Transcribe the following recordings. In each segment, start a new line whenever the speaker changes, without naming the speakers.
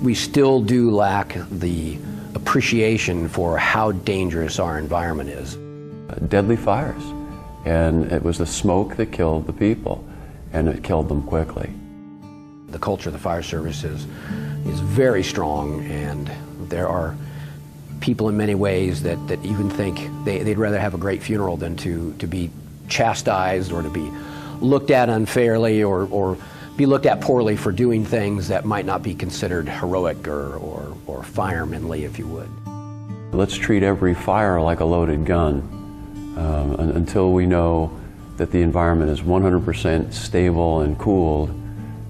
we still do lack the appreciation for how dangerous our environment is.
Deadly fires, and it was the smoke that killed the people, and it killed them quickly.
The culture of the fire service is very strong, and there are people in many ways that even think they'd rather have a great funeral than to be chastised or to be looked at unfairly or be looked at poorly for doing things that might not be considered heroic or firemanly, if you would.
Let's treat every fire like a loaded gun until we know that the environment is 100% stable and cooled.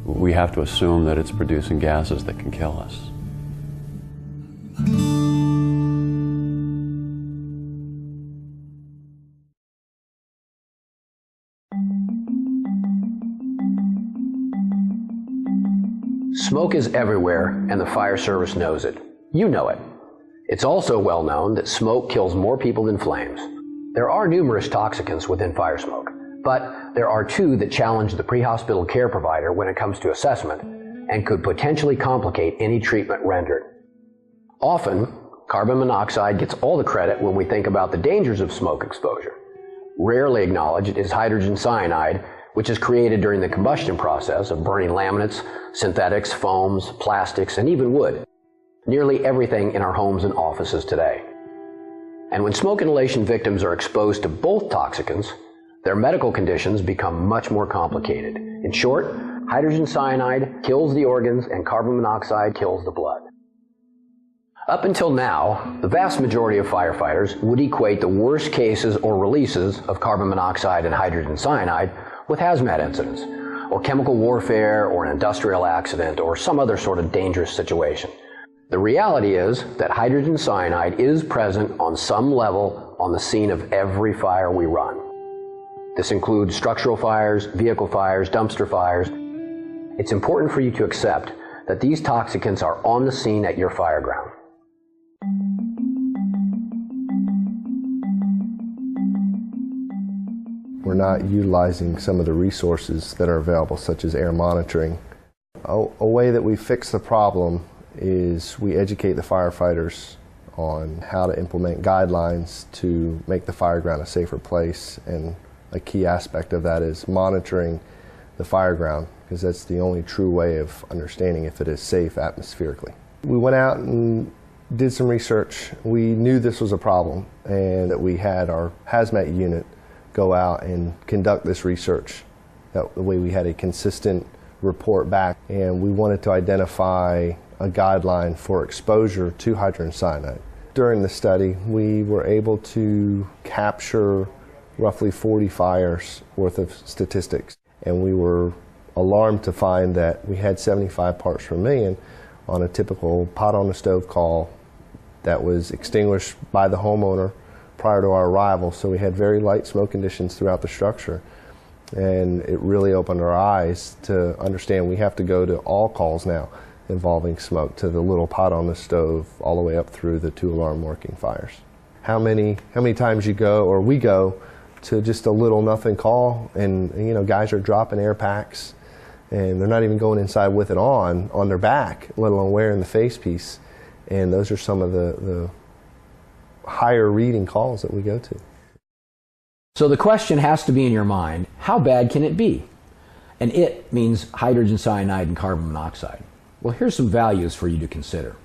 We have to assume that it's producing gases that can kill us.
Smoke is everywhere, and the fire service knows it. You know it. It's also well known that smoke kills more people than flames. There are numerous toxicants within fire smoke, but there are two that challenge the pre-hospital care provider when it comes to assessment and could potentially complicate any treatment rendered. Often, carbon monoxide gets all the credit when we think about the dangers of smoke exposure. Rarely acknowledged is hydrogen cyanide, which is created during the combustion process of burning laminates, synthetics, foams, plastics, and even wood. Nearly everything in our homes and offices today. And when smoke inhalation victims are exposed to both toxicants, their medical conditions become much more complicated. In short, hydrogen cyanide kills the organs and carbon monoxide kills the blood. Up until now, the vast majority of firefighters would equate the worst cases or releases of carbon monoxide and hydrogen cyanide with hazmat incidents, or chemical warfare, or an industrial accident, or some other sort of dangerous situation. The reality is that hydrogen cyanide is present on some level on the scene of every fire we run. This includes structural fires, vehicle fires, dumpster fires. It's important for you to accept that these toxicants are on the scene at your fire ground.
We're not utilizing some of the resources that are available, such as air monitoring. A way that we fix the problem is we educate the firefighters on how to implement guidelines to make the fire ground a safer place, and a key aspect of that is monitoring the fire ground, because that's the only true way of understanding if it is safe atmospherically. We went out and did some research. We knew this was a problem, and that we had our hazmat unit go out and conduct this research. That way we had a consistent report back, and we wanted to identify a guideline for exposure to hydrogen cyanide. During the study, we were able to capture roughly 40 fires worth of statistics, and we were alarmed to find that we had 75 parts per million on a typical pot on the stove call that was extinguished by the homeowner prior to our arrival. So we had very light smoke conditions throughout the structure, and it really opened our eyes to understand we have to go to all calls now involving smoke, to the little pot on the stove all the way up through the 2-alarm working fires. How many times you go, or we go, to just a little nothing call, and guys are dropping air packs and they're not even going inside with it on their back, let alone wearing the face piece. And those are some of the higher reading calls that we go to.
So the question has to be in your mind, how bad can it be? And it means hydrogen cyanide and carbon monoxide. Well, here's some values for you to consider.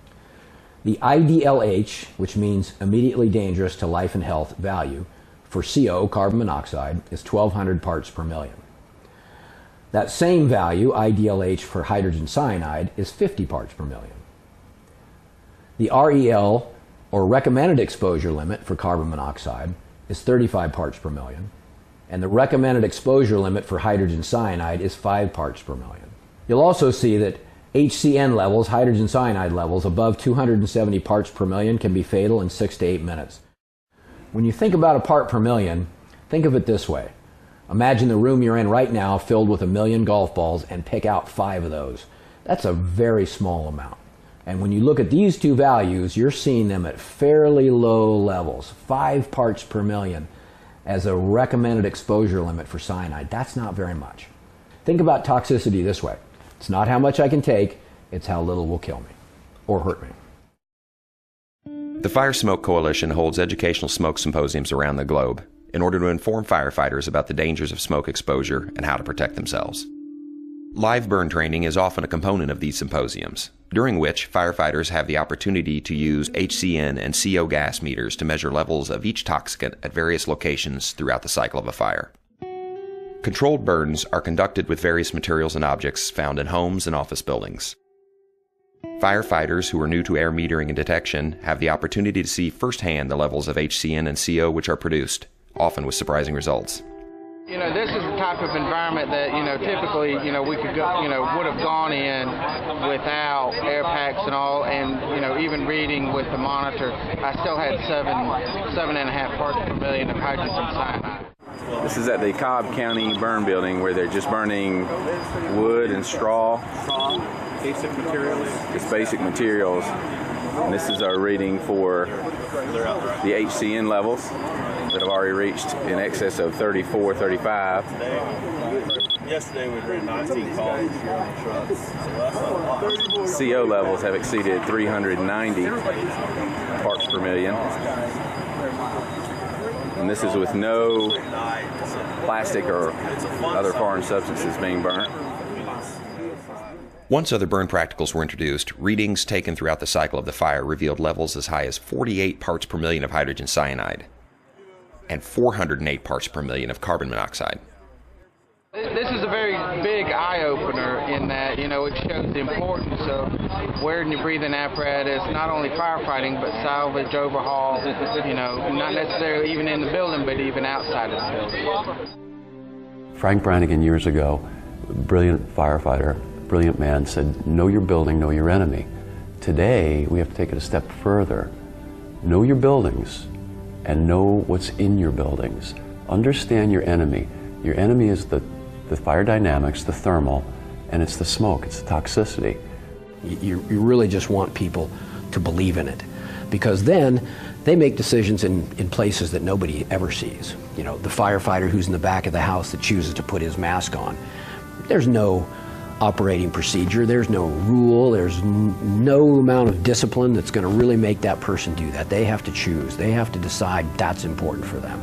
The IDLH, which means immediately dangerous to life and health value, for CO, carbon monoxide, is 1,200 parts per million. That same value, IDLH, for hydrogen cyanide is 50 parts per million. The REL, or recommended exposure limit for carbon monoxide, is 35 parts per million, and the recommended exposure limit for hydrogen cyanide is 5 parts per million. You'll also see that HCN levels, hydrogen cyanide levels, above 270 parts per million can be fatal in 6 to 8 minutes. When you think about a part per million, think of it this way. Imagine the room you're in right now filled with 1 million golf balls and pick out 5 of those. That's a very small amount. And when you look at these two values, you're seeing them at fairly low levels. 5 parts per million as a recommended exposure limit for cyanide. That's not very much. Think about toxicity this way. It's not how much I can take, it's how little will kill me. or hurt me.
The Fire Smoke Coalition holds educational smoke symposiums around the globe in order to inform firefighters about the dangers of smoke exposure and how to protect themselves. Live burn training is often a component of these symposiums, during which firefighters have the opportunity to use HCN and CO gas meters to measure levels of each toxicant at various locations throughout the cycle of a fire. Controlled burns are conducted with various materials and objects found in homes and office buildings. Firefighters who are new to air metering and detection have the opportunity to see firsthand the levels of HCN and CO which are produced, often with surprising results.
You know, this is the type of environment that, typically, we could go, would have gone in without air packs and all, and, even reading with the monitor, I still had 7.5 parts per million of hydrogen cyanide.
This is at the Cobb County Burn Building where they're just burning wood and straw. Basic materials. It's basic materials. And this is our reading for the HCN levels that have already reached in excess of 34, 35.
Yesterday we ran 19 calls here on the trucks.
CO levels have exceeded 390 parts per million. And this is with no plastic or other foreign substances being burnt.
Once other burn practicals were introduced, readings taken throughout the cycle of the fire revealed levels as high as 48 parts per million of hydrogen cyanide and 408 parts per million of carbon monoxide.
This is a very big eye-opener in that, it shows the importance of wearing your breathing apparatus, not only firefighting, but salvage, overhaul, not necessarily even in the building, but even outside of the building.
Frank Brannigan years ago, brilliant firefighter, brilliant man, said, know your building, know your enemy. Today, we have to take it a step further. Know your buildings and know what's in your buildings. Understand your enemy. Your enemy is the fire dynamics, the thermal, and it's the smoke, it's the toxicity.
You really just want people to believe in it, because then they make decisions in places that nobody ever sees. The firefighter who's in the back of the house that chooses to put his mask on. There's no operating procedure, there's no rule, there's no amount of discipline that's going to really make that person do that. They have to choose, they have to decide that's important for them.